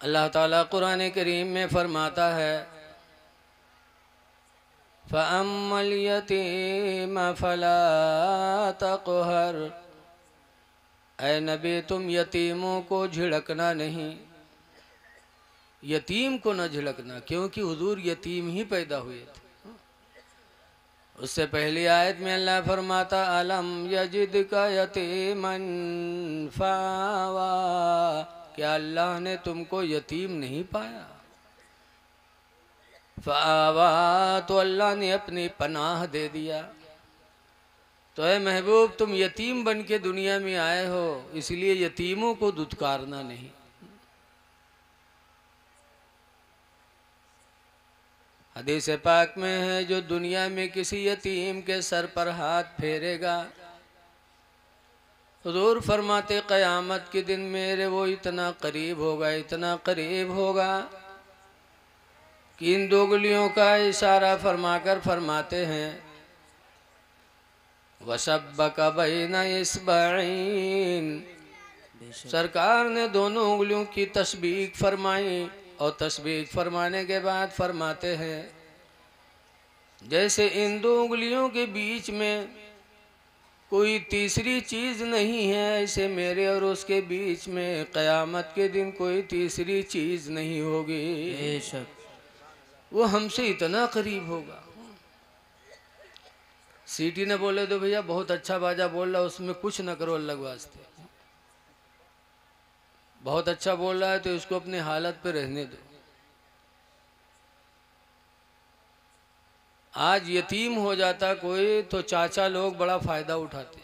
अल्लाह ताला कुरान करीम में फरमाता है, फ़अम्मल यतीम फला तक़हर। ऐ नबी, तुम यतीमों को झिड़कना नहीं, यतीम को न झिड़कना, क्योंकि हुजूर यतीम ही पैदा हुए थे। उससे पहली आयत में अल्लाह फरमाता, अलम यजिदका यतीमन फावा। क्या अल्लाह ने तुमको यतीम नहीं पाया? फावा, तो अल्लाह ने अपनी पनाह दे दिया। तो ऐ महबूब, तुम यतीम बन के दुनिया में आए हो, इसलिए यतीमों को दुत्कारना नहीं। हदीस पाक में है, जो दुनिया में किसी यतीम के सर पर हाथ फेरेगा, हुजूर फरमाते क़यामत के दिन मेरे वो इतना करीब होगा, इतना करीब होगा कि इन दो उंगलियों का इशारा फरमाकर फरमाते हैं, वशब्बका बैना इस्बईन। सरकार ने दोनों उंगलियों की तस्बीह फरमाई, और तस्बीह फरमाने के बाद फरमाते हैं, जैसे इन दो उंगलियों के बीच में कोई तीसरी चीज़ नहीं है, ऐसे मेरे और उसके बीच में क़यामत के दिन कोई तीसरी चीज़ नहीं होगी। बेशक वो हमसे इतना करीब होगा। सीटी ने बोले तो भैया बहुत अच्छा बाजा बोल रहा, उसमें कुछ न करो अल्लाह के वास्ते, बहुत अच्छा बोल रहा है तो इसको अपनी हालत पे रहने दो। आज यतीम हो जाता कोई तो चाचा लोग बड़ा फ़ायदा उठाते,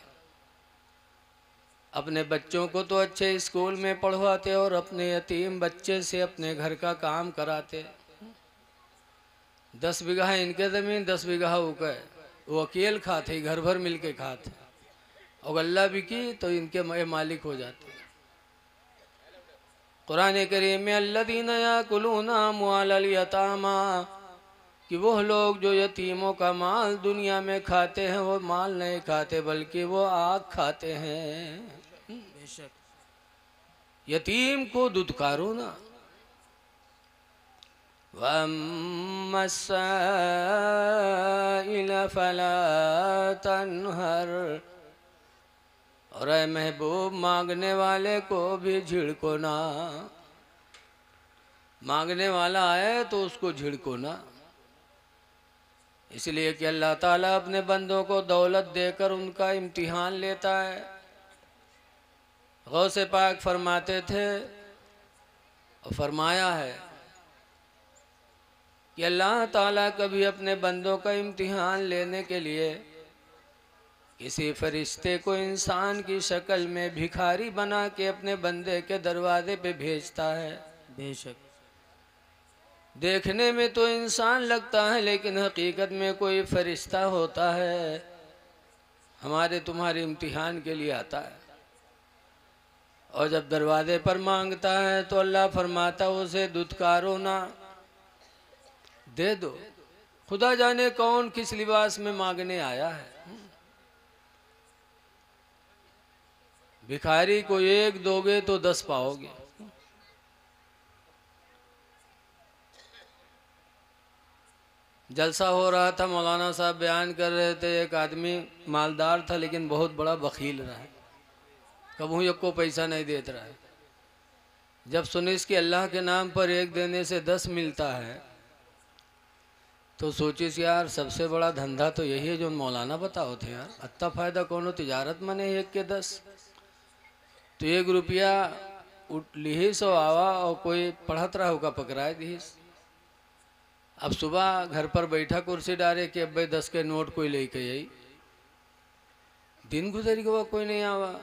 अपने बच्चों को तो अच्छे स्कूल में पढ़वाते और अपने यतीम बच्चे से अपने घर का काम कराते। 10 बीघा इनके ज़मीन, 10 बीघा उनका है, वो अकेले खाते, घर भर मिल के खाते, और गल्ला भी की तो इनके मालिक हो जाते। कुरान करीम में अल्लज़ीना याकुलूना अम्वालल यतामा, कि वो लोग जो यतीमों का माल दुनिया में खाते हैं, वो माल नहीं खाते बल्कि वो आग खाते हैं। बेशक यतीम को दुत्कारो ना। वम्मस्साइल फला तन्हर। और ऐ महबूब, मांगने वाले को भी झिड़को ना। मांगने वाला आए तो उसको झिड़को ना, इसलिए कि अल्लाह ताला अपने बंदों को दौलत देकर उनका इम्तिहान लेता है। गौसे पाक फरमाते थे और फरमाया है कि अल्लाह ताला कभी अपने बंदों का इम्तिहान लेने के लिए किसी फरिश्ते को इंसान की शक्ल में भिखारी बना के अपने बंदे के दरवाजे पे भेजता है। बेशक देखने में तो इंसान लगता है, लेकिन हकीकत में कोई फरिश्ता होता है, हमारे तुम्हारे इम्तिहान के लिए आता है। और जब दरवाजे पर मांगता है तो अल्लाह फरमाता उसे दुत्कारो ना, दे दो। खुदा जाने कौन किस लिबास में मांगने आया है। भिखारी को एक दोगे तो 10 पाओगे। जलसा हो रहा था, मौलाना साहब बयान कर रहे थे, एक आदमी मालदार था लेकिन बहुत बड़ा बखील रहा है, कबू एक को पैसा नहीं देता रहा है। जब सुनिस कि अल्लाह के नाम पर एक देने से 10 मिलता है, तो सोचिस यार सबसे बड़ा धंधा तो यही है जो मौलाना बताओ थे यार, अत्ता फ़ायदा कौन तिजारत मने 1 के 10। तो 1 रुपया लिहिस और आवा और कोई पढ़त रहा होगा पकड़ाए दिहिस। अब सुबह घर पर बैठा कुर्सी डाले कि अब भाई 10 के नोट कोई लेके आई। दिन गुजर गया, कोई नहीं आवा।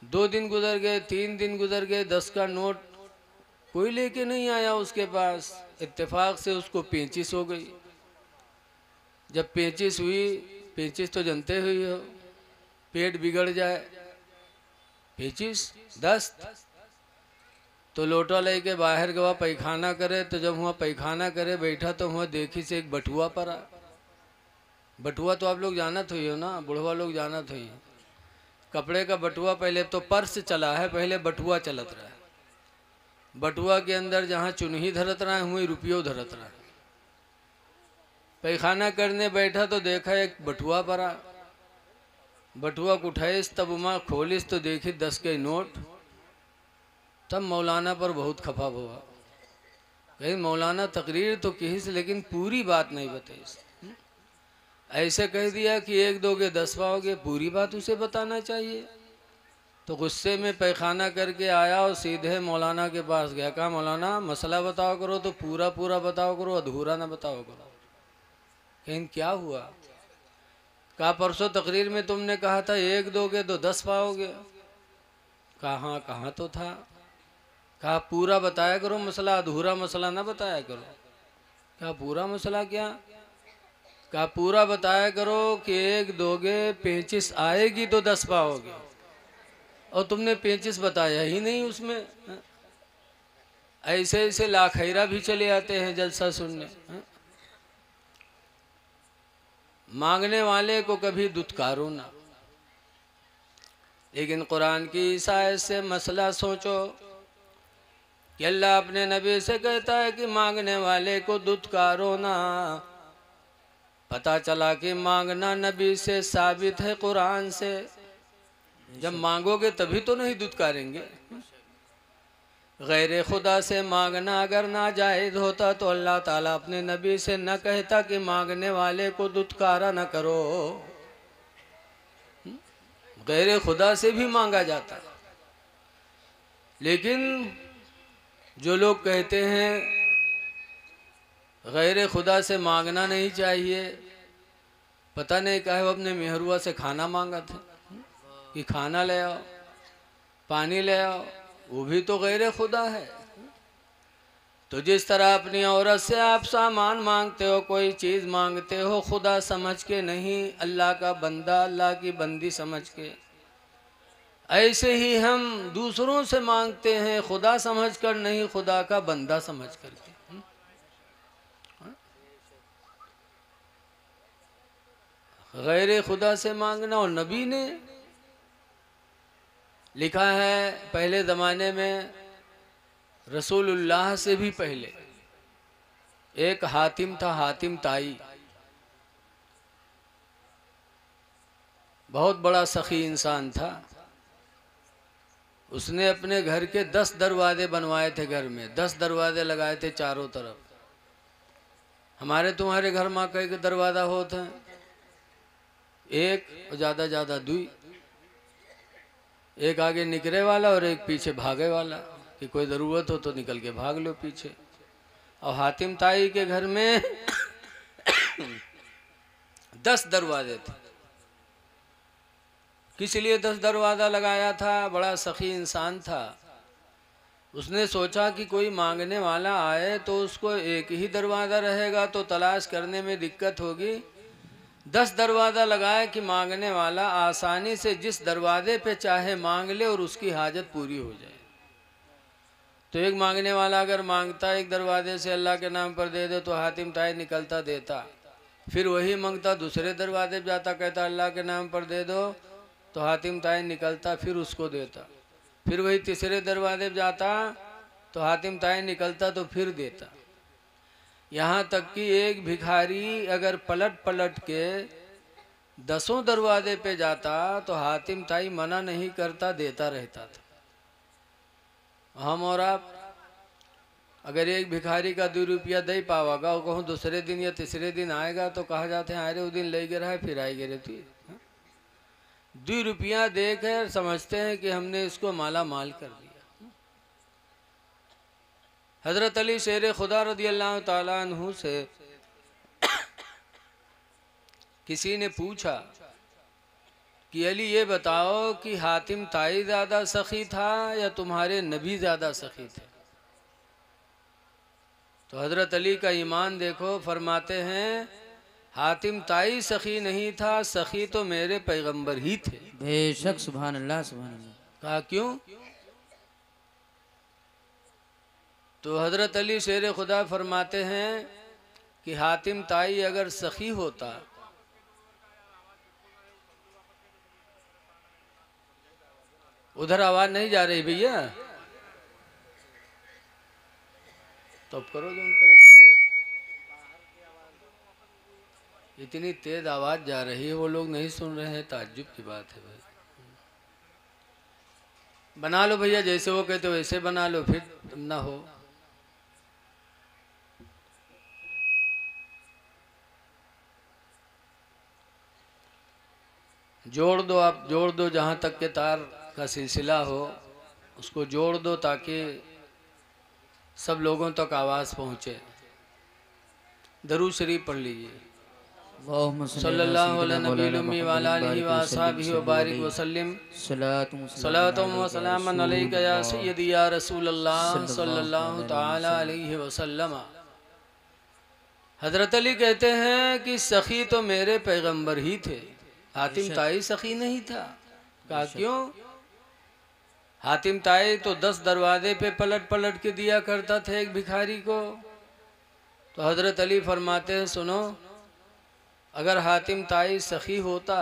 2 दिन गुजर गए, 3 दिन गुजर गए, 10 का नोट कोई लेके नहीं आया उसके पास। इत्तेफाक से उसको 35 हो गई। जब 35 हुई, 35 तो जानते हुई हो पेट बिगड़ जाए, 35 10 तो लोटा लेके बाहर गवा पैखाना करे। तो जब वहाँ पैखाना करे बैठा तो वहाँ देखी से एक बटुआ पड़ा। बटुआ तो आप लोग जानत हुई हो ना, बुढ़वा लोग जानत हुई। कपड़े का बटुआ, पहले तो पर्स चला है, पहले बटुआ चलत रहा है। बटुआ के अंदर जहाँ चुनही धरत रहा है वहीं रुपयो धरत रहा है। पैखाना करने बैठा तो देखा एक बटुआ पड़ा, बटुआ को उठाइस तब उमा खोलिस तो देखी 10 के नोट। तब मौलाना पर बहुत खफा हुआ, कहीं मौलाना तकरीर तो किस लेकिन पूरी बात नहीं बताई। ऐसे कह दिया कि 1 दोगे 10 पाओगे, पूरी बात उसे बताना चाहिए। तो गुस्से में पैखाना करके आया और सीधे मौलाना के पास गया। कहा मौलाना मसला बताओ करो तो पूरा पूरा बताओ करो, अधूरा ना बताओ करो। कहीं क्या हुआ? कहा परसों तकरीर में तुमने कहा था 1 दोगे तो 10 पाओगे। कहा हाँ कहाँ तो था। कहा पूरा बताया करो मसला, अधूरा मसला ना बताया करो। कहा पूरा मसला क्या? कहा पूरा बताया करो कि 1 दोगे 35 आएगी तो 10 पाओगे, और तुमने 35 बताया ही नहीं उसमें। ऐसे ऐसे लाखैरा भी चले आते हैं जलसा सुनने। मांगने वाले को कभी दुत्कारो ना, लेकिन कुरान की ईसायत से मसला सोचो कि अल्लाह अपने नबी से कहता है कि मांगने वाले को दुत्कारो ना। पता चला कि मांगना नबी से साबित है कुरान से। जब मांगोगे तभी तो नहीं दुत्कारेंगे। गैर खुदा से मांगना अगर नाजायज़ होता तो अल्लाह ताला अपने नबी से न कहता कि मांगने वाले को दुत्कारा न करो। गैर खुदा से भी मांगा जाता, लेकिन जो लोग कहते हैं गैर खुदा से मांगना नहीं चाहिए, पता नहीं काहे वो अपने मेहरुआ से खाना मांगा था कि खाना ले आओ, पानी ले आओ, वो भी तो गैर खुदा है। तो जिस तरह अपनी औरत से आप सामान मांगते हो, कोई चीज़ मांगते हो खुदा समझ के नहीं, अल्लाह का बंदा, अल्लाह की बंदी समझ के, ऐसे ही हम दूसरों से मांगते हैं खुदा समझ कर नहीं, खुदा का बंदा समझ करके। गैर खुदा से मांगना। और नबी ने लिखा है पहले ज़माने में रसूलुल्लाह से भी पहले एक हातिम था, हातिम ताई, बहुत बड़ा सखी इंसान था। उसने अपने घर के 10 दरवाजे बनवाए थे, घर में 10 दरवाजे लगाए थे चारों तरफ। हमारे तुम्हारे घर में कई दरवाजा होते हैं, 1 ज़्यादा ज़्यादा 2, एक आगे निकले वाला और एक पीछे भागे वाला, कि कोई ज़रूरत हो तो निकल के भाग लो पीछे। और हातिम ताई के घर में 10 दरवाजे थे। किस लिए 10 दरवाज़ा लगाया था? बड़ा सखी इंसान था। उसने सोचा कि कोई मांगने वाला आए तो उसको एक ही दरवाज़ा रहेगा तो तलाश करने में दिक्कत होगी। 10 दरवाज़ा लगाए कि मांगने वाला आसानी से जिस दरवाजे पे चाहे मांग ले और उसकी हाजत पूरी हो जाए। तो एक मांगने वाला अगर मांगता एक दरवाजे से अल्लाह के नाम पर दे दे तो हातिम ताई निकलता देता, फिर वही मांगता दूसरे दरवाजे पे जाता, कहता अल्लाह के नाम पर दे दो, तो हातिम ताई निकलता फिर उसको देता, फिर वही तीसरे दरवाजे पे जाता तो हातिम ताई निकलता तो फिर देता। यहाँ तक कि एक भिखारी अगर पलट पलट के 10 दरवाजे पे जाता तो हातिम ताई मना नहीं करता, देता रहता था। हम और आप अगर एक भिखारी का 2 रुपया दे पावागा, वो कहूँ दूसरे दिन या तीसरे दिन आएगा तो कहा जाते हैं अरे वो दिन ले गिरा है फिर आई गिरे थी। 2 रुपया देकर समझते हैं कि हमने इसको माला माल कर दिया। हज़रत अली शेर खुदा रज़ी अल्लाह ताला अन्हु से किसी ने पूछा कि अली ये बताओ कि हातिम ताई ज़्यादा सखी था या तुम्हारे नबी ज़्यादा सखी थे? तो हज़रत अली का ईमान देखो, फरमाते हैं हातिम ताई सखी नहीं था, सखी तो मेरे पैगंबर ही थे। बेशक, सुभान अल्लाह सुभान अल्लाह। कहा क्यों? तो हज़रत अली शेर खुदा फरमाते हैं कि हातिम ताई अगर सखी होता उधर आवाज़ नहीं जा रही भैया, तो अब करो जो करे। इतनी तेज आवाज जा रही है, वो लोग नहीं सुन रहे हैं, ताज्जुब की बात है भाई। बना लो भैया, जैसे वो कहते हो वैसे बना लो, फिर ना हो। जोड़ दो, आप जोड़ दो, जहाँ तक के तार का सिलसिला हो उसको जोड़ दो, ताकि सब लोगों तक आवाज़ पहुँचे। दरूद शरीफ पढ़ लीजिए। सल्लल्लाहु अलैहि नबी वाला alihi व असहाबिहि व बारिक वसल्लम। सलातुम व सलामन अलैका या सय्यदी या रसूलल्लाह सल्लल्लाहु ताला अलैहि वसल्लम। हजरत अली कहते हैं कि सखी तो मेरे पैगंबर ही थे, हातिम ताई सखी नहीं था। कहा क्यों? हातिम ताई तो 10 दरवाजे पे पलट पलट के दिया करता था एक भिखारी को। तो हजरत अली फरमाते हैं सुनो, अगर हातिम ताई सखी होता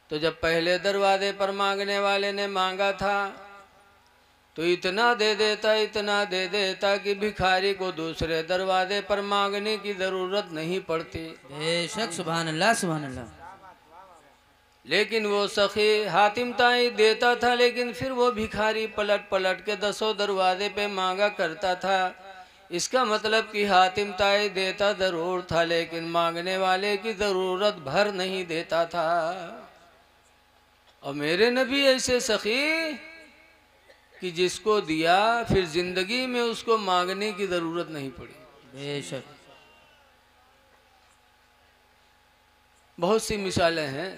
तो जब पहले दरवाजे पर मांगने वाले ने मांगा था तो इतना दे देता, इतना दे देता कि भिखारी को दूसरे दरवाजे पर मांगने की जरूरत नहीं पड़ती। बेशक सुभान अल्लाह सुभान अल्लाह। लेकिन वो सखी हातिम ताई देता था, लेकिन फिर वो भिखारी पलट पलट के 10 दरवाजे पे मांगा करता था। इसका मतलब कि हातिम ताई देता जरूर था, लेकिन मांगने वाले की जरूरत भर नहीं देता था। और मेरे नबी ऐसे सखी कि जिसको दिया फिर जिंदगी में उसको मांगने की जरूरत नहीं पड़ी। बेशक बहुत सी मिसालें हैं।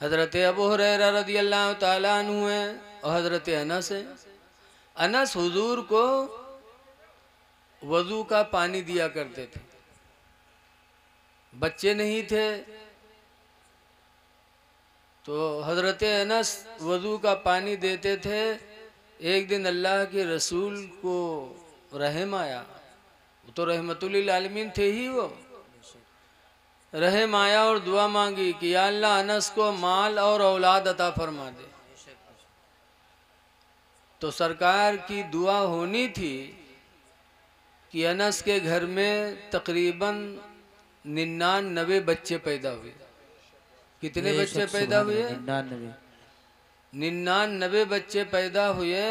हजरत अबू हुरैरा रदियल्लाहु ताला अन्हु हैं और हजरत अनस हैं। अनस हुजूर को वजू का पानी दिया करते थे, बच्चे नहीं थे तो हजरत अनस वजू का पानी देते थे। एक दिन अल्लाह के रसूल को रहम आया, वो तो रहमतुल लिल आलमीन थे ही, वो रहम आया और दुआ मांगी कि या अल्लाह अनस को माल और औलाद अता फरमा दे। तो सरकार की दुआ होनी थी कि अनस के घर में तकरीबन 99 बच्चे पैदा हुए। कितने बच्चे पैदा हुए? 99 बच्चे पैदा हुए।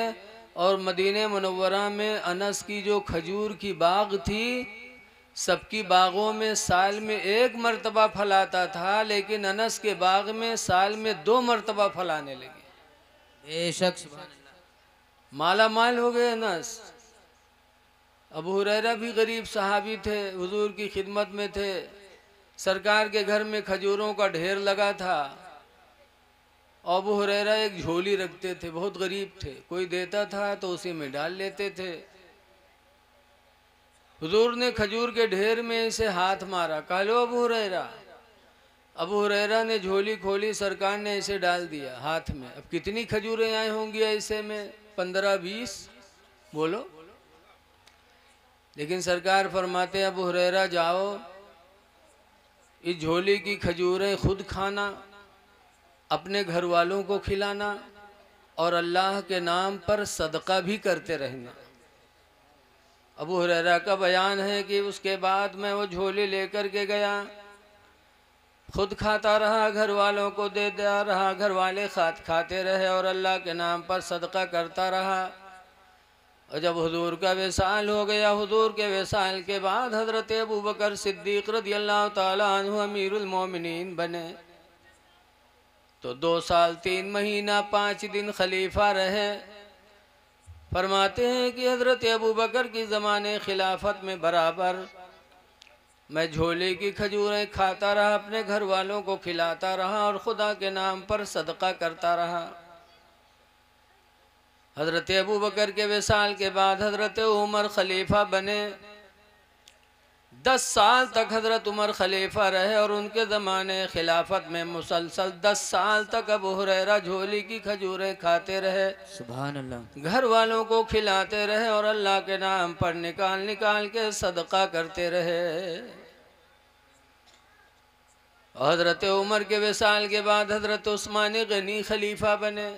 और मदीने मुनव्वरा में अनस की जो खजूर की बाग थी, सबकी बागों में साल में 1 मरतबा फल आता था, लेकिन अनस के बाग में साल में 2 मरतबा फल आने लगे। बेशक सुभान अल्लाह। माला माल हो गए अनस। अबू हुरैरा भी गरीब सहाबी थे, हुजूर की खिदमत में थे। सरकार के घर में खजूरों का ढेर लगा था। अबू हुरैरा एक झोली रखते थे, बहुत गरीब थे, कोई देता था तो उसी में डाल लेते थे। हुजूर ने खजूर के ढेर में इसे हाथ मारा, कहा लो अबू हुरैरा। अबू हुरैरा ने झोली खोली, सरकार ने इसे डाल दिया हाथ में। अब कितनी खजूरें आई होंगी ऐसे में? 15-20 बोलो। लेकिन सरकार फरमाते अबू हुरैरा जाओ, इस झोली की खजूरें खुद खाना, अपने घर वालों को खिलाना और अल्लाह के नाम पर सदका भी करते रहना। अबू हुरैरा का बयान है कि उसके बाद मैं वो झोली लेकर के गया, खुद खाता रहा, घर वालों को दे दिया रहा, घर वाले खाते रहे और अल्लाह के नाम पर सदका करता रहा। और जब हुजूर का विसाल हो गया, हुजूर के विसाल के बाद हजरत अबू बकर सिद्दीक रदियल्लाहु ताला अन्हु अमीरुल मोमिनीन बने। तो 2 साल 3 महीना 5 दिन खलीफा रहे। फरमाते हैं कि हजरत अबू बकर की ज़माने खिलाफत में बराबर मैं झोले की खजूरें खाता रहा, अपने घर वालों को खिलाता रहा और खुदा के नाम पर सदका करता रहा। हजरत अबू बकर के विसाल के बाद हजरत उमर खलीफा बने। 10 साल तक हजरत उमर खलीफा रहे और उनके ज़माने खिलाफत में मुसलसल 10 साल तक अबू हुरैरा झोली की खजूरें खाते रहे, सुभान अल्लाह। घर वालों को खिलाते रहे और अल्लाह के नाम पर निकाल निकाल के सदका करते रहे। हजरत उमर के विसाल के बाद हजरत उस्मान गनी खलीफा बने।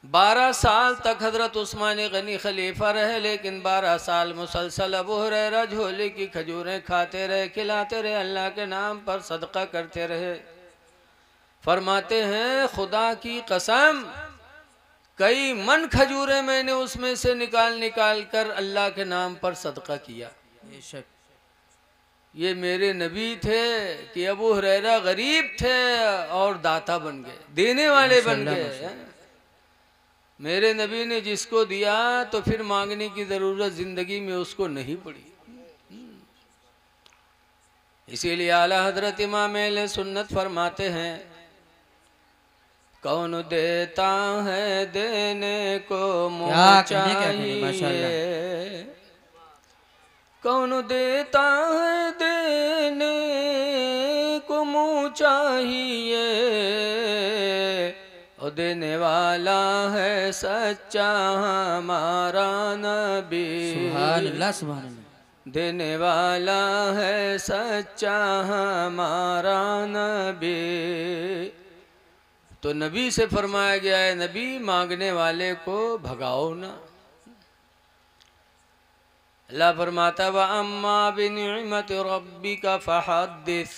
12 साल तक हजरत उस्मान गनी खलीफा रहे, लेकिन 12 साल मुसलसल अबू हुरैरा झोले की खजूरें खाते रहे, खिलाते रहे, अल्लाह के नाम पर सदका करते रहे। फरमाते हैं खुदा की कसम कई मन खजूरें मैंने उसमें से निकाल निकाल कर अल्लाह के नाम पर सदका किया। बेशक ये मेरे नबी थे कि अबू हुरैरा गरीब थे और दाता बन गए, देने वाले बन माशाअल्लाह, गए। माशाअल्लाह। मेरे नबी ने जिसको दिया तो फिर मांगने की जरूरत जिंदगी में उसको नहीं पड़ी। इसीलिए आला हजरत इमाम अहले सुन्नत फरमाते हैं, कौन देता है देने को मुँह क्या कहने, माशाअल्लाह। चाहिए, कौन देता है देने को मुँह चाहिए, और देने वाला है सच्चा हमारा नबी, सुभान अल्लाह, सुभान अल्लाह। देने वाला है सच्चा हमारा नबी। तो नबी से फरमाया गया है, नबी मांगने वाले को भगाओ ना। अल्लाह फरमाता व अम्मा बिनिअमत रब्बिका फहद्दिस,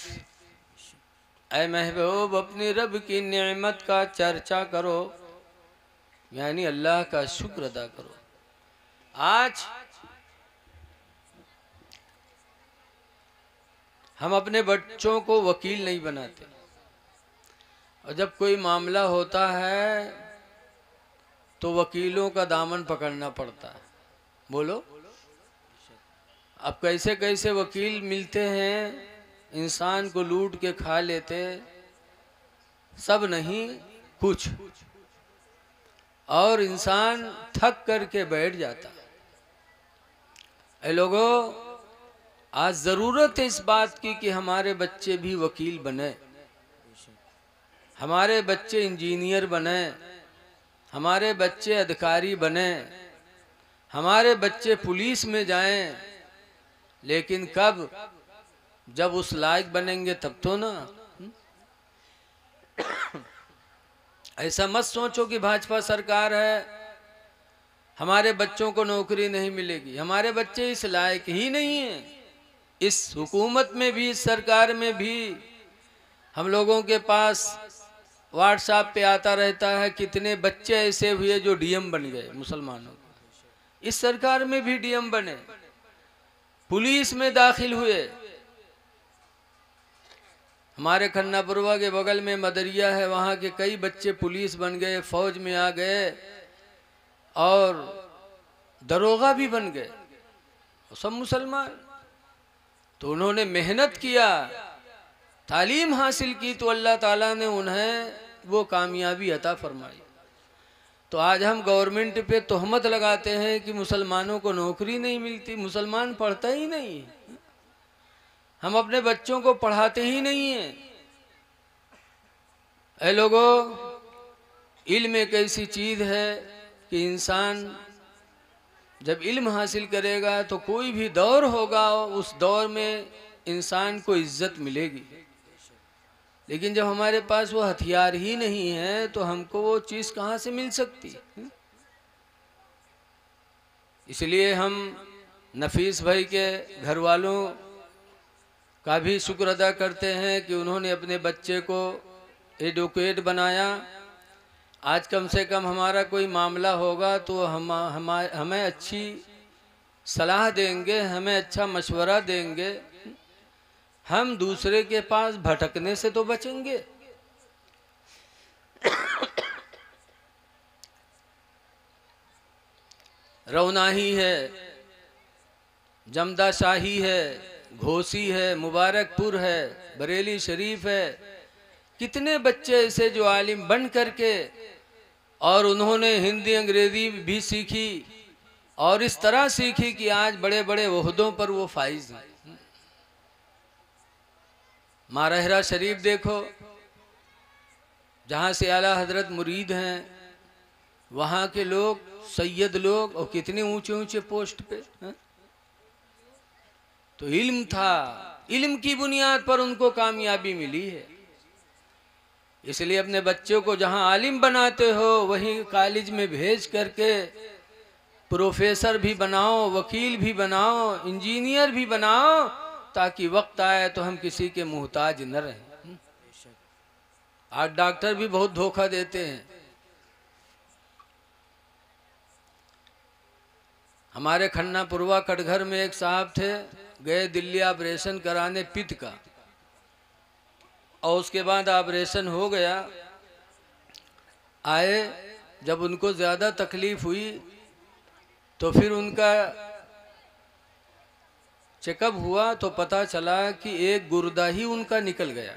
ऐ महबूब अपनी रब की नेमत का चर्चा करो, यानी अल्लाह का शुक्र अदा करो। आज हम अपने बच्चों को वकील नहीं बनाते, और जब कोई मामला होता है तो वकीलों का दामन पकड़ना पड़ता है। बोलो, अब कैसे कैसे वकील मिलते हैं, इंसान को लूट के खा लेते, सब नहीं कुछ, और इंसान थक करके बैठ जाता। ऐ लोगों, आज ज़रूरत है इस बात की कि हमारे बच्चे भी वकील बने, हमारे बच्चे इंजीनियर बने, हमारे बच्चे अधिकारी बने, हमारे बच्चे पुलिस में जाएं, लेकिन कब, जब उस लायक बनेंगे तब तो ना। ऐसा मत सोचो कि भाजपा सरकार है हमारे बच्चों को नौकरी नहीं मिलेगी। हमारे बच्चे इस लायक ही नहीं हैं। इस हुकूमत में भी, इस सरकार में भी हम लोगों के पास व्हाट्सएप पे आता रहता है कितने बच्चे ऐसे हुए जो डीएम बन गए मुसलमानों के। इस सरकार में भी डीएम बने, पुलिस में दाखिल हुए। हमारे खन्नापुरवा के बगल में मदरिया है, वहाँ के कई बच्चे पुलिस बन गए, फौज में आ गए और दरोगा भी बन गए, सब मुसलमान। तो उन्होंने मेहनत किया, तालीम हासिल की, तो अल्लाह ताला ने उन्हें वो कामयाबी अता फरमाई। तो आज हम गवर्नमेंट पे तोहमत लगाते हैं कि मुसलमानों को नौकरी नहीं मिलती, मुसलमान पढ़ता ही नहीं है, हम अपने बच्चों को पढ़ाते ही नहीं हैं। ऐ लोगों, इल्म एक ऐसी चीज़ है कि इंसान जब इल्म हासिल करेगा तो कोई भी दौर होगा, उस दौर में इंसान को इज्जत मिलेगी। लेकिन जब हमारे पास वो हथियार ही नहीं है तो हमको वो चीज़ कहाँ से मिल सकती। इसलिए हम नफीस भाई के घर वालों का भी शुक्र अदा करते हैं कि उन्होंने अपने बच्चे को एडवोकेट बनाया। आज कम से कम हमारा कोई मामला होगा तो हमें अच्छी सलाह देंगे, हमें अच्छा मशवरा देंगे, हम दूसरे के पास भटकने से तो बचेंगे। रौनाही है, जमदा शाही है, घोसी है, मुबारकपुर है, बरेली शरीफ है, कितने बच्चे ऐसे जो आलिम बन करके और उन्होंने हिंदी अंग्रेजी भी सीखी और इस तरह सीखी कि आज बड़े बड़े ओहदों पर वो फाइज हैं। मारहरा शरीफ देखो, जहाँ से आला हजरत मुरीद हैं, वहाँ के लोग सैयद लोग और कितने ऊंचे ऊंचे पोस्ट पे हैं? तो इल्म था, इल्म की बुनियाद पर उनको कामयाबी मिली है। इसलिए अपने बच्चों को जहाँ आलिम बनाते हो वहीं कॉलेज में भेज करके प्रोफेसर भी बनाओ, वकील भी बनाओ, इंजीनियर भी बनाओ, ताकि वक्त आए तो हम किसी के मोहताज न रहें। आज डॉक्टर भी बहुत धोखा देते हैं। हमारे खन्ना पुरवा कटघर में एक साहब थे, गए दिल्ली ऑपरेशन कराने पित्त का, और उसके बाद ऑपरेशन हो गया। आए, जब उनको ज़्यादा तकलीफ हुई तो फिर उनका चेकअप हुआ तो पता चला कि एक गुर्दा ही उनका निकल गया।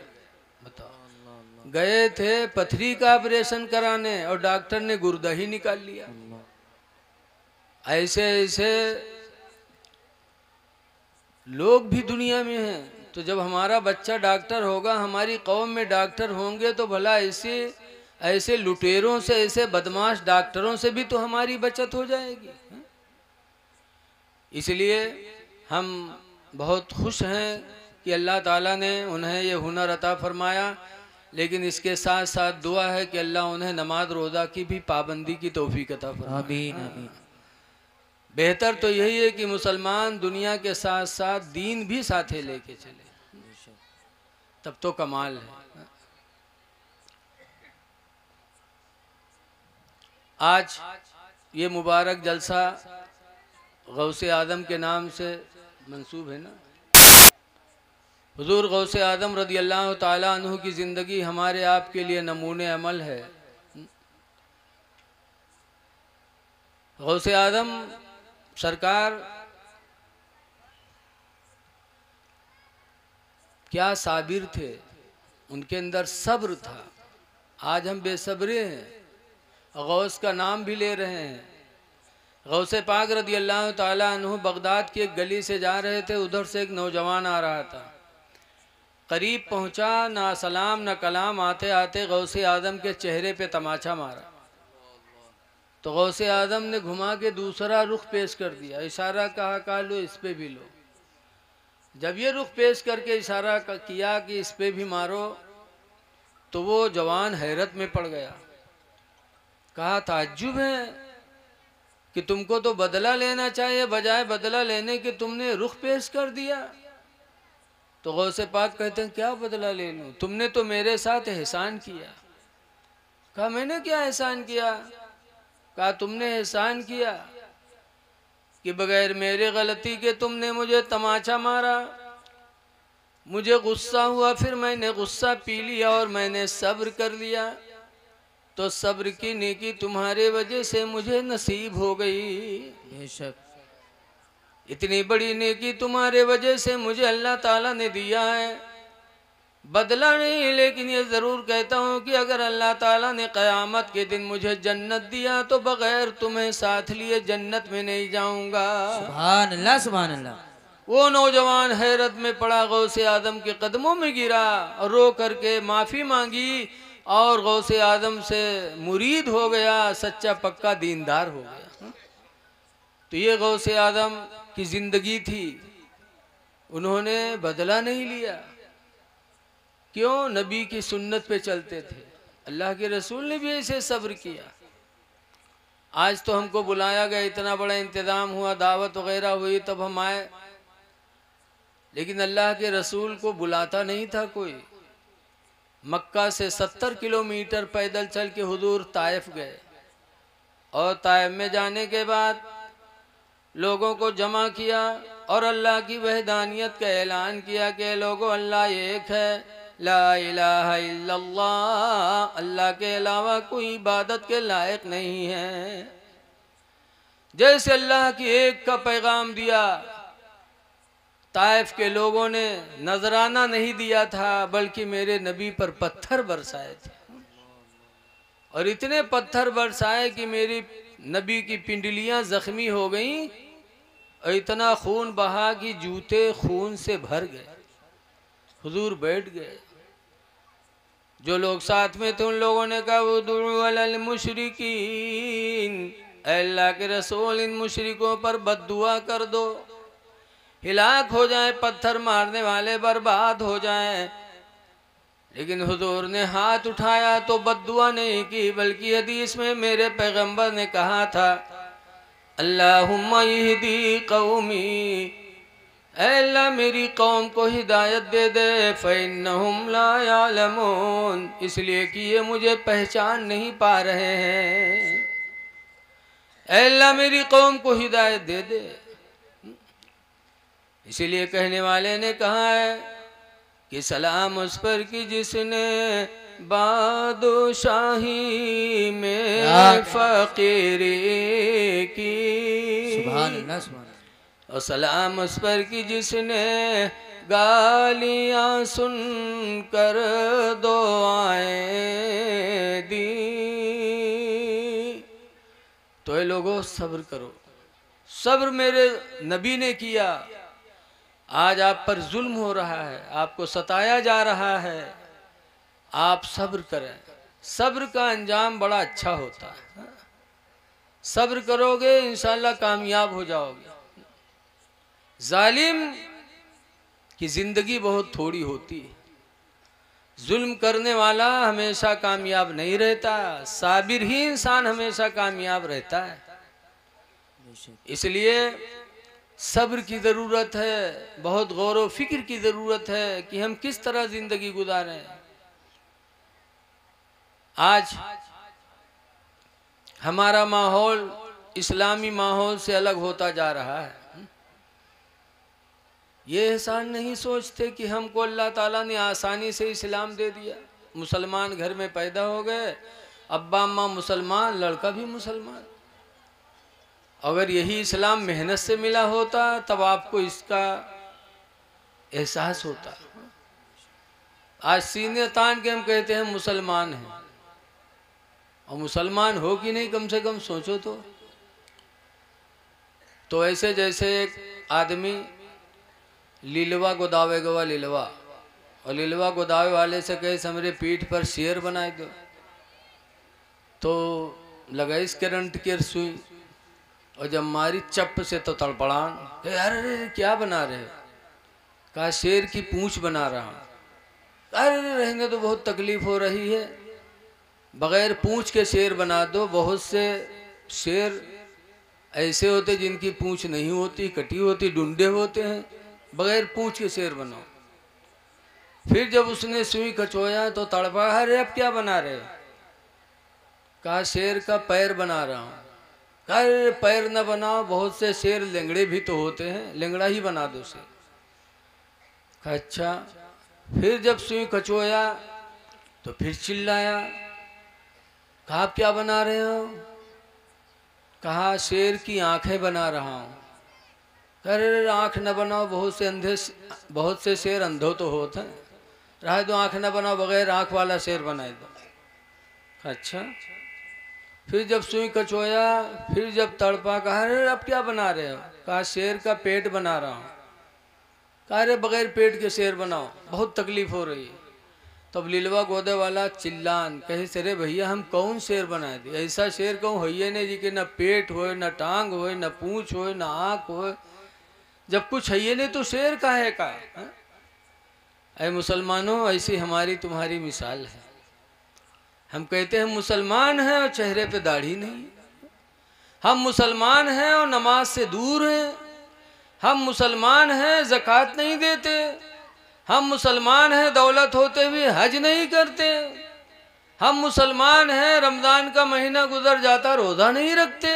बताओ, गए थे पथरी का ऑपरेशन कराने और डॉक्टर ने गुर्दा ही निकाल लिया। ऐसे ऐसे लोग भी दुनिया में हैं। तो जब हमारा बच्चा डॉक्टर होगा, हमारी कौम में डॉक्टर होंगे, तो भला ऐसे ऐसे लुटेरों से, ऐसे बदमाश डॉक्टरों से भी तो हमारी बचत हो जाएगी। इसलिए हम बहुत खुश हैं कि अल्लाह ताला ने उन्हें ये हुनर अता फरमाया, लेकिन इसके साथ साथ दुआ है कि अल्लाह उन्हें नमाज रोज़ा की भी पाबंदी की तौफीक अता फरमाए। आमीन आमीन। बेहतर तो यही है कि मुसलमान दुनिया के साथ साथ दीन भी साथे लेके चले, तब तो कमाल है। आज ये मुबारक जलसा गौसे आदम के नाम से मंसूब है ना। हुजूर गौसे आदम रदी अल्लाह ताला अन्हु की ज़िंदगी हमारे आपके लिए नमूने अमल है। गौसे आदम सरकार क्या साबिर थे, उनके अंदर सब्र था। आज हम बेसब्रे हैं, गौस का नाम भी ले रहे हैं। गौसे पाक रदी अल्लाह ताला अन्हु बगदाद की एक गली से जा रहे थे, उधर से एक नौजवान आ रहा था। करीब पहुंचा, ना सलाम ना कलाम, आते आते गौसे आदम के चेहरे पे तमाचा मारा। तो गौसे आदम ने घुमा के दूसरा रुख पेश कर दिया, इशारा कहा लो इस पे भी लो। जब ये रुख पेश करके इशारा किया कि इस पे भी मारो, तो वो जवान हैरत में पड़ गया। कहा ताज्जुब है कि तुमको तो बदला लेना चाहिए, बजाय बदला लेने के तुमने रुख पेश कर दिया। तो गौसे पाक कहते हैं क्या बदला ले लूं, तुमने तो मेरे साथ एहसान किया। कहा मैंने क्या एहसान किया? कहा तुमने एहसान किया कि बगैर मेरे गलती के तुमने मुझे तमाचा मारा, मुझे गुस्सा हुआ, फिर मैंने गुस्सा पी लिया और मैंने सब्र कर लिया, तो सब्र की नेकी तुम्हारे वजह से मुझे नसीब हो गई। बेशक इतनी बड़ी नेकी तुम्हारे वजह से मुझे अल्लाह ताला ने दिया है। बदला नहीं, लेकिन ये ज़रूर कहता हूँ कि अगर अल्लाह ताला ने क़यामत के दिन मुझे जन्नत दिया तो बग़ैर तुम्हें साथ लिए जन्नत में नहीं जाऊँगा। सुभान अल्लाह सुभान अल्लाह। वो नौजवान हैरत में पड़ा, गौसे आदम के कदमों में गिरा और रो करके माफ़ी मांगी और गौसे आदम से मुरीद हो गया, सच्चा पक्का दीनदार हो गया। तो ये गौसे आदम की ज़िंदगी थी, उन्होंने बदला नहीं लिया। क्यों? नबी की सुन्नत पे चलते थे। अल्लाह के रसूल ने भी ऐसे सब्र किया। आज तो हमको बुलाया गया, इतना बड़ा इंतज़ाम हुआ, दावत वगैरह हुई, तब हम आए, लेकिन अल्लाह के रसूल को बुलाता नहीं था कोई। मक्का से 70 किलोमीटर पैदल चल के हुजूर ताइफ गए, और ताइफ में जाने के बाद लोगों को जमा किया और अल्लाह की वहदानियत का ऐलान किया कि लोगों अल्लाह एक है, ला इलाहा इल्लल्लाह, अल्लाह के अलावा कोई इबादत के लायक नहीं है। जैसे अल्लाह की एक का पैगाम दिया, ताइफ के लोगों ने नजराना नहीं दिया था, बल्कि मेरे नबी पर पत्थर बरसाए थे, और इतने पत्थर बरसाए कि मेरी नबी की पिंडलियां जख्मी हो गईं और इतना खून बहा कि जूते खून से भर गए। हुजूर बैठ गए, जो लोग साथ में थे उन लोगों ने कहा उदू अलल मुशरिकीन, अल्लाह के रसूल इन मुशरिकों पर बद्दुआ कर दो, हिलाक हो जाए, पत्थर मारने वाले बर्बाद हो जाएं। लेकिन हुजूर ने हाथ उठाया तो बद्दुआ नहीं की, बल्कि हदीस में मेरे पैगंबर ने कहा था, अल्लाहुम्मा यहदी कौमी, ऐ अल्लाह मेरी कौम को हिदायत दे दे, फ़इन्नहुम ला यालमून, इसलिए कि ये मुझे पहचान नहीं पा रहे हैं। ऐ अल्लाह मेरी कौम को हिदायत दे दे। इसीलिए कहने वाले ने कहा है कि सलाम उस पर कि जिसने बादशाही में फकीरी की, सुभान अल्लाह सुभान अल्लाह। और सलाम उस पर कि जिसने गालियाँ सुन कर दुआएं दी। तो ये लोगों सब्र करो, सब्र मेरे नबी ने किया। आज आप पर जुल्म हो रहा है, आपको सताया जा रहा है, आप सब्र करें, सब्र का अंजाम बड़ा अच्छा होता है। सब्र करोगे इंशाअल्लाह कामयाब हो जाओगे। जालिम की जिंदगी बहुत थोड़ी होती है, जुल्म करने वाला हमेशा कामयाब नहीं रहता, साबिर ही इंसान हमेशा कामयाब रहता है। इसलिए सब्र की ज़रूरत है, बहुत गौर व फिक्र की ज़रूरत है कि हम किस तरह ज़िंदगी गुजारें। आज हमारा माहौल इस्लामी माहौल से अलग होता जा रहा है। ये एहसान नहीं सोचते कि हमको अल्लाह ताला ने आसानी से इस्लाम दे दिया। मुसलमान घर में पैदा हो गए, अब्बा अम्मा मुसलमान, लड़का भी मुसलमान। अगर यही इस्लाम मेहनत से मिला होता तब आपको इसका एहसास होता। आज सीने तान के हम कहते हैं मुसलमान हैं, और मुसलमान हो कि नहीं कम से कम सोचो तो ऐसे जैसे एक आदमी लीलवा गोदावे गवा लीलवा, और लीलवा गोदावे वाले से कहे समरे पीठ पर शेर बनाए दो, तो लगा इस करंट की सुई, और जब मारी चप से तो तड़पड़ान, अरे क्या बना रहे हो? कहा शेर की पूंछ बना रहा हूँ। अरे रहने तो बहुत तकलीफ हो रही है, बगैर पूंछ के शेर बना दो। बहुत से शेर ऐसे होते जिनकी पूंछ नहीं होती, कटी होती, डुंडे होते हैं, बगैर पूंछ के शेर बनाओ। फिर जब उसने सुई कचोया तो तड़पा, अरे अब क्या बना रहे हो? कहा शेर का पैर बना रहा हूँ। कहा अरे पैर न बनाओ, बहुत से शेर लेंगड़े भी तो होते हैं, लेंगड़ा ही बना दो शेर। कहा अच्छा। फिर जब सुई कचोया तो फिर चिल्लाया, कहा आप क्या बना रहे हो? कहा शेर की आंखें बना रहा हूँ। अरे आँख न बनाओ, बहुत से शेर अंधो तो होते हैं, रहा दो आँख न बनाओ, बगैर आँख वाला शेर बनाए दो। अच्छा। फिर जब सुई कचोया, फिर जब तड़पा, कहा अरे अब क्या बना रहे हो? कहा शेर का पेट बना रहा हूँ। कहा अरे बगैर पेट के शेर बनाओ, बहुत तकलीफ हो रही है। तब लीलवा गोदे वाला चिल्लान, कहे सरे भैया हम कौन शेर बनाए दे? ऐसा शेर कहूँ होइए नहीं जी कि न पेट होए, न टांग होए, न पूँछ होए, न आँख होए, जब कुछ है नहीं तो शेर का है का? ऐ मुसलमानों, ऐसी हमारी तुम्हारी मिसाल है। हम कहते हैं मुसलमान हैं और चेहरे पे दाढ़ी नहीं, हम मुसलमान हैं और नमाज से दूर हैं, हम मुसलमान हैं ज़कात नहीं देते, हम मुसलमान हैं दौलत होते हुए हज नहीं करते, हम मुसलमान हैं रमज़ान का महीना गुजर जाता रोज़ा नहीं रखते।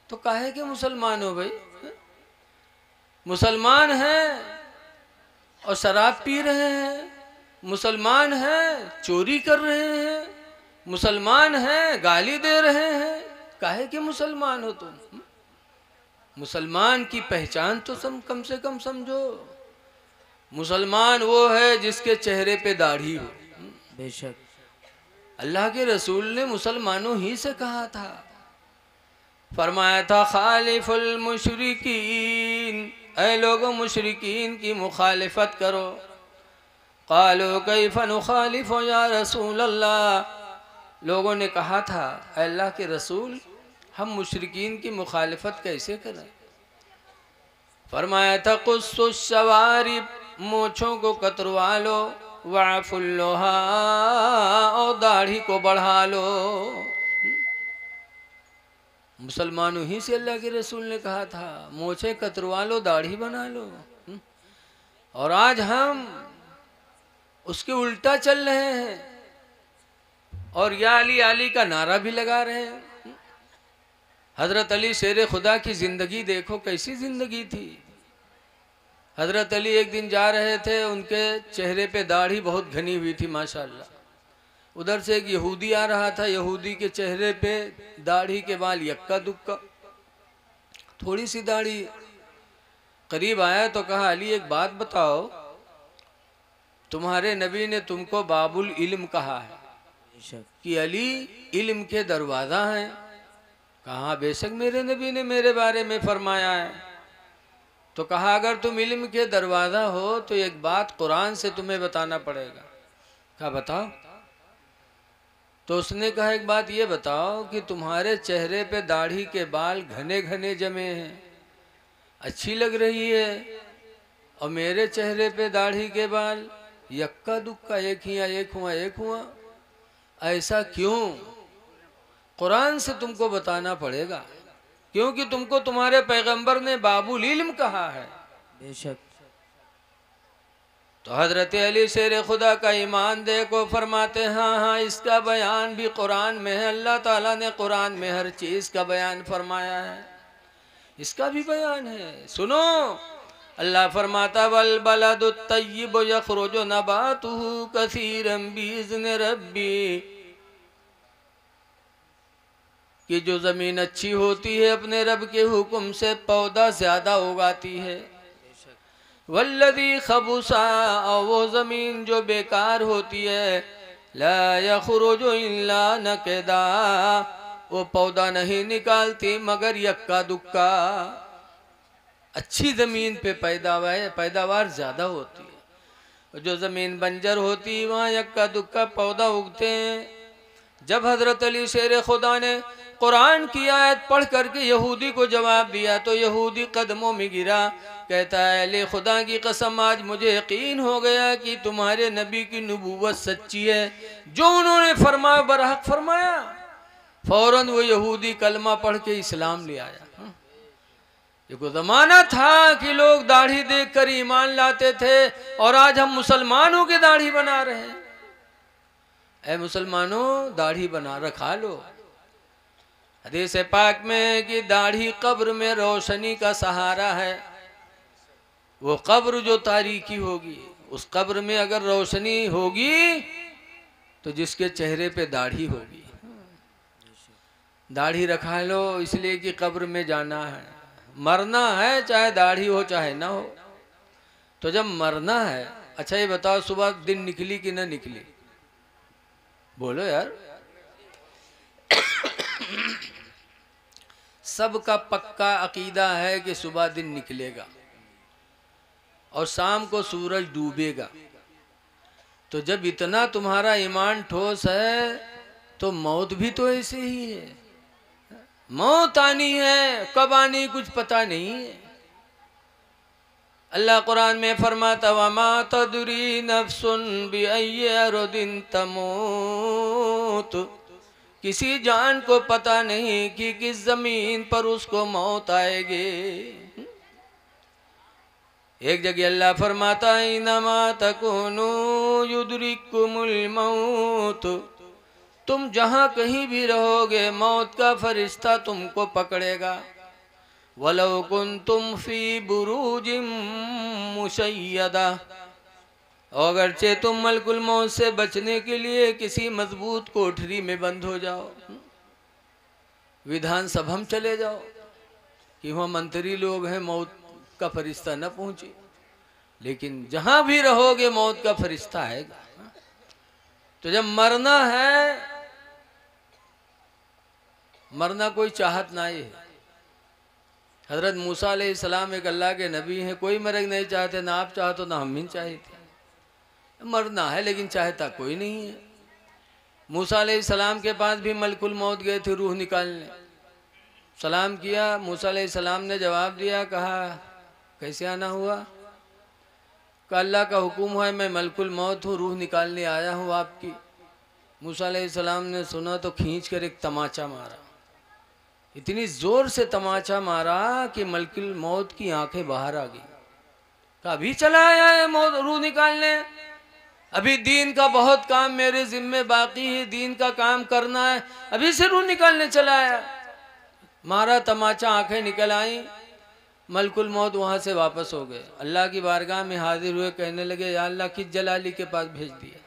तो काहे के मुसलमान हो भाई? मुसलमान हैं और शराब पी रहे हैं, मुसलमान हैं चोरी कर रहे हैं, मुसलमान हैं गाली दे रहे हैं, काहे के मुसलमान हो तुम? मुसलमान की पहचान तो कम से कम समझो। मुसलमान वो है जिसके चेहरे पे दाढ़ी हो। बेशक अल्लाह के रसूल ने मुसलमानों ही से कहा था, फरमाया था खालिफुल मुशरिकीन, ऐ लोगों मुशरिकीन की मुखालिफत करो। क़ालू कैफ़ नुखालिफ़ु या रसूल अल्लाह, लोगों ने कहा था अल्लाह के रसूल हम मुशरिकीन की मुखालिफत कैसे करें? फरमाया था कुस्सुश शवारिब, मूँछों को कतरवा लो, वाफुल्लोहा, और दाढ़ी को बढ़ा लो। मुसलमानों ही से अल्लाह के रसूल ने कहा था मोछे कतरवा लो, दाढ़ी बना लो। और आज हम उसके उल्टा चल रहे हैं और या अली का नारा भी लगा रहे हैं। हजरत अली शेर खुदा की जिंदगी देखो, कैसी जिंदगी थी। हजरत अली एक दिन जा रहे थे, उनके चेहरे पे दाढ़ी बहुत घनी हुई थी माशाल्लाह। उधर से एक यहूदी आ रहा था, यहूदी के चेहरे पे दाढ़ी के बाल यक्का दुक्का, थोड़ी सी दाढ़ी। करीब आया तो कहा अली एक बात बताओ, तुम्हारे नबी ने तुमको बाबुल इल्म कहा है कि अली इल्म के दरवाज़ा हैं। कहा बेशक मेरे नबी ने मेरे बारे में फरमाया है। तो कहा अगर तुम इल्म के दरवाज़ा हो तो एक बात कुरान से तुम्हें बताना पड़ेगा। कहा बताओ। तो उसने कहा एक बात ये बताओ कि तुम्हारे चेहरे पे दाढ़ी के बाल घने घने जमे हैं, अच्छी लग रही है, और मेरे चेहरे पे दाढ़ी के बाल यक्का दुक्का, एक हुआ, ऐसा क्यों? कुरान से तुमको बताना पड़ेगा, क्योंकि तुमको तुम्हारे पैगंबर ने बाबुल इल्म कहा है। बेशक। तो हजरत अली शेर खुदा का ईमान देखो, फरमाते हाँ हाँ इसका बयान भी कुरान में है। अल्लाह ताला ने कुरान में हर चीज़ का बयान फरमाया है, इसका भी बयान है। सुनो, अल्लाह फरमाता वल बलदुत तय्यिब यखरुजु नबातुहु कसीरन बिइज़्नि रब्बी, कि जो ज़मीन अच्छी होती है अपने रब के हुक्म से पौधा ज़्यादा उगाती है। वल्लदी खबुसा, और वो ज़मीन जो बेकार होती है, ला यखरुजु इल्ला नकदा, वो पौधा नहीं निकालती मगर यक्का दुक्का। अच्छी ज़मीन पे पैदावार ज़्यादा होती है, जो ज़मीन बंजर होती है वहाँ यक्का दुक्का पौधा उगते हैं। जब हज़रत अली शेर खुदा ने कुरान की आयत पढ़ करके यहूदी को जवाब दिया तो यहूदी कदमों में गिरा, कहता है अली खुदा की कसम आज मुझे यकीन हो गया कि तुम्हारे नबी की नबूवत सच्ची है, जो उन्होंने फरमाया बरहक फरमाया। फौरन वो यहूदी कलमा पढ़ के इस्लाम ले आया। देखो ज़माना था कि लोग दाढ़ी देखकर ईमान लाते थे, और आज हम मुसलमानों की दाढ़ी बना रहे हैं। ऐ मुसलमानों दाढ़ी बना रखा लो। हदीस पाक में कि दाढ़ी कब्र में रोशनी का सहारा है। वो कब्र जो तारीकी होगी, उस कब्र में अगर रोशनी होगी तो जिसके चेहरे पे दाढ़ी होगी। दाढ़ी रखा लो इसलिए कि कब्र में जाना है, मरना है, चाहे दाढ़ी हो चाहे ना हो। तो जब मरना है, अच्छा ये बताओ सुबह दिन निकली कि ना निकली? बोलो यार। सबका पक्का अकीदा है कि सुबह दिन निकलेगा और शाम को सूरज डूबेगा। तो जब इतना तुम्हारा ईमान ठोस है तो मौत भी तो ऐसे ही है। मौत आनी है, कब आनी कुछ पता नहीं है। अल्लाह कुरान में फरमाता वमा तदरी नफ्सुन बिअय्यि अर्दिन तमूत, किसी जान को पता नहीं कि किस जमीन पर उसको मौत आएगी। एक जगह अल्लाह फरमाता इनमा तकुनु युदरिकुमुल मौत, तुम जहाँ कहीं भी रहोगे मौत का फरिश्ता तुमको पकड़ेगा। वलो कुन्तुम फी बुरूजिम मुशय्यदा, अगरचे तुम मलकुल मौत से बचने के लिए किसी मजबूत कोठरी में बंद हो जाओ, विधानसभा में चले जाओ कि वहाँ मंत्री लोग हैं, मौत का फरिश्ता न पहुँचे, लेकिन जहाँ भी रहोगे मौत का फरिश्ता आएगा। तो जब मरना है, मरना कोई चाहत नहीं है। हजरत मूसा अलैहिस्सलाम एक अल्लाह के नबी हैं, कोई मरग नहीं चाहते, ना आप चाहते ना हम भी चाहते। मरना है लेकिन चाहता कोई नहीं है। मूसा अलैहिस्सलाम के पास भी मलकुल मौत गए थे रूह निकालने, सलाम किया, मूसा अलैहिस्सलाम ने जवाब दिया, कहा कैसे आना हुआ? कि अल्लाह का हुक्म है, मैं मलकुल मौत हूँ, रूह निकालने आया हूँ आपकी। मूसा अलैहिस्सलाम ने सुना तो खींच कर एक तमाचा मारा, इतनी जोर से तमाचा मारा कि मलकुल मौत की आंखें बाहर आ गई। अभी चला आया है मौत रूह निकालने, अभी दीन का बहुत काम मेरे जिम्मे बाकी है, दीन का काम करना है, अभी से रूह निकालने चला आया। मारा तमाचा, आंखें निकल आई, मलकुल मौत वहां से वापस हो गए। अल्लाह की बारगाह में हाजिर हुए, कहने लगे या अल्लाह किस जलाली के पास भेज दिया,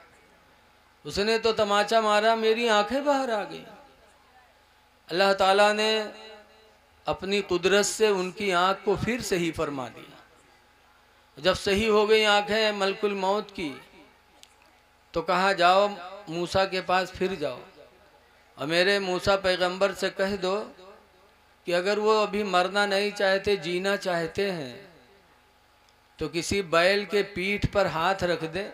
उसने तो तमाचा मारा, मेरी आंखें बाहर आ गई। अल्लाह ताला ने अपनी कुदरत से उनकी आंख को फिर सही फरमा दिया। जब सही हो गई आंखें मलकुल मौत की, तो कहा जाओ मूसा के पास फिर जाओ और मेरे मूसा पैगंबर से कह दो कि अगर वो अभी मरना नहीं चाहते, जीना चाहते हैं, तो किसी बैल के पीठ पर हाथ रख दे,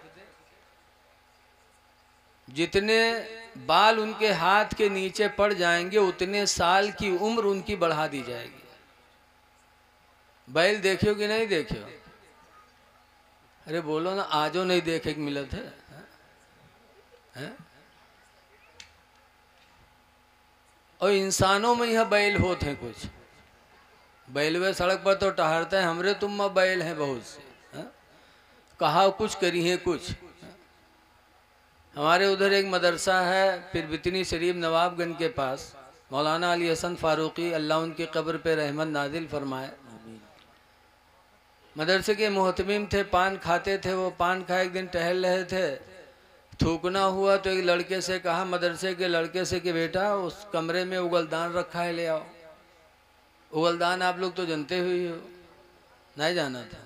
जितने बाल उनके हाथ के नीचे पड़ जाएंगे उतने साल की उम्र उनकी बढ़ा दी जाएगी। बैल देखियो कि नहीं देखियो? अरे बोलो ना, आजो नहीं देखे कि मिलत है? और इंसानों में यह बैल होते हैं कुछ, बैलवे सड़क पर तो टहरते हैं, हमरे तुम में बैल हैं बहुत से, है? कहा कुछ करी है कुछ। हमारे उधर एक मदरसा है पिरबितनी शरीफ नवाबगंज के पास, मौलाना अली हसन फारूकी, अल्लाह उनकी कब्र पे रहमत नाजिल फरमाए। मदरसे के मोहतमीम थे, पान खाते थे। वो पान खा एक दिन टहल रहे थे, थूकना हुआ तो एक लड़के से कहा, मदरसे के लड़के से, कि बेटा उस कमरे में उगलदान रखा है, ले आओ। उगलदान आप लोग तो जानते हुए हो, नहीं जाना था?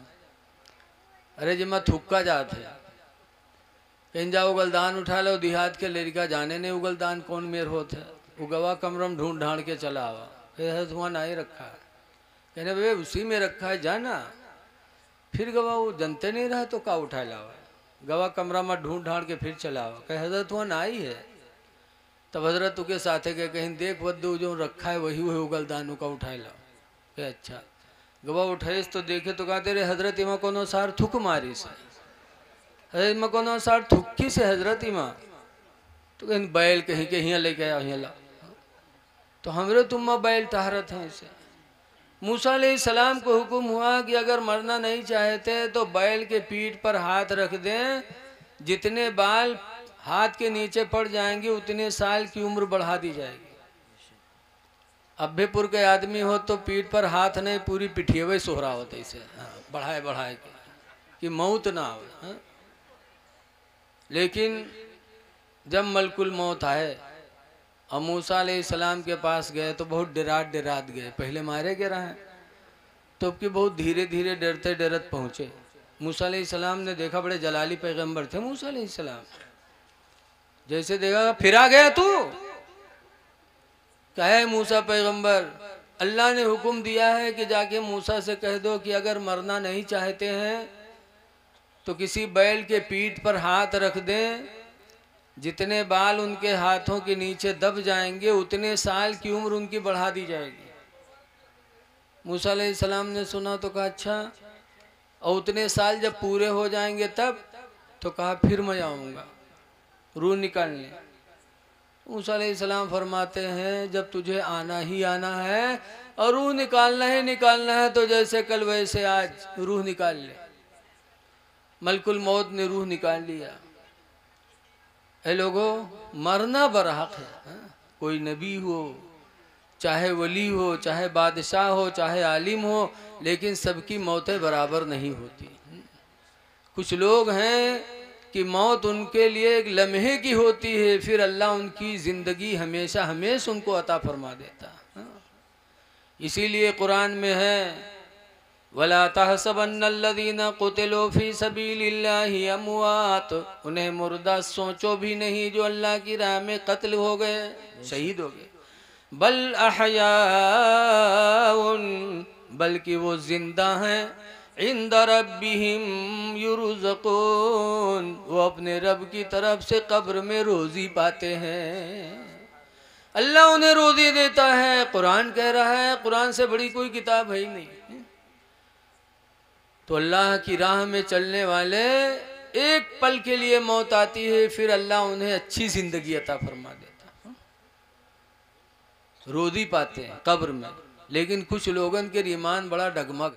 अरे जी मैं थूका जाते, कहीं जाओ उगलदान उठा लो, देहात के लड़का जाने नहीं उगलदान कौन मेर होता है। वो गवा कमरा में ढूंढ ढांड के चला आवा, फिर धुआं नहीं रखा है, कहने भैया उसी में रखा है, जाना। फिर गवा वो जनते नहीं रहा तो का उठा लावा, गवा कमरा में ढूंढ ढांड के फिर चला आवा, कहे हजरत वहाँ ना ही है। तब हजरत के साथे के कहीं देख वद्दू जो रखा है वही वही उगलदान का उठाए लाओ। कहे अच्छा। गवा उठाइस तो देखे तो कहते रे हजरत इमा कोनो सार थुक मारी से, हजरत इमा कोनो सार थुक्की से हजरत इमा, तो कहीं बैल कहीं के हियाँ लेके आया, हियाँ ला, तो हमरे तुम बैल टहरत हैं इसे। मूसा अलैहिस्सलाम को हुक्म हुआ कि अगर मरना नहीं चाहते तो बैल के पीठ पर हाथ रख दें, जितने बाल हाथ के नीचे पड़ जाएंगे उतने साल की उम्र बढ़ा दी जाएगी। अभ्यपुर के आदमी हो तो पीठ पर हाथ नहीं, पूरी पिठियवे सोहरा होते इसे, बढ़ाए बढ़ाए के कि मौत ना हो। लेकिन जब मलकुल मौत आए और मूसा अलैहिस्सलाम के पास गए तो बहुत डरात गए, पहले मारे गए रहे, तो कि बहुत धीरे धीरे डरते डरते पहुँचे। मूसा अलैहिस्सलाम ने देखा, बड़े जलाली पैगंबर थे मूसा अलैहिस्सलाम, जैसे देखा फिर आ गया तू, कहे मूसा पैगंबर अल्लाह ने हुक्म दिया है कि जाके मूसा से कह दो कि अगर मरना नहीं चाहते हैं तो किसी बैल के पीठ पर हाथ रख दें, जितने बाल उनके हाथों के नीचे दब जाएंगे उतने साल की उम्र उनकी बढ़ा दी जाएगी। मूसा अलैहिस्सलाम ने सुना तो कहा अच्छा, और उतने साल जब पूरे हो जाएंगे तब, तो कहा फिर मैं आऊँगा रूह निकालने। मूसा अलैहिस्सलाम फरमाते हैं जब तुझे आना ही आना है और रूह निकालना ही निकालना है तो जैसे कल वैसे आज रूह निकाल ले। मलकुल मौत ने रूह निकाल लिया। ए लोगों, मरना बरहक है, कोई नबी हो, चाहे वली हो, चाहे बादशाह हो, चाहे आलिम हो, लेकिन सबकी मौतें बराबर नहीं होती। कुछ लोग हैं कि मौत उनके लिए एक लम्हे की होती है, फिर अल्लाह उनकी ज़िंदगी हमेशा हमेशा उनको अता फरमा देता। इसीलिए कुरान में है वला तहसबन्नल्लज़ीना कुतिलू फी सबीलिल्लाहि अमवात, उन्हें मुर्दा सोचो भी नहीं जो अल्लाह की राह में कत्ल हो गए, शहीद हो गए। बल अहयाउन, बल्कि वो जिंदा हैं, इंद रब्बिहिम युरज़क़ून, वो अपने रब की तरफ से कब्र में रोज़ी पाते हैं, अल्लाह उन्हें रोज़ी देता है। कुरान कह रहा है, कुरान से बड़ी कोई किताब है ही नहीं। तो अल्लाह की राह में चलने वाले एक पल के लिए मौत आती है, फिर अल्लाह उन्हें अच्छी जिंदगी अता फरमा देता। रोज़ी पाते हैं कब्र में, लेकिन कुछ लोगन के ईमान बड़ा डगमग।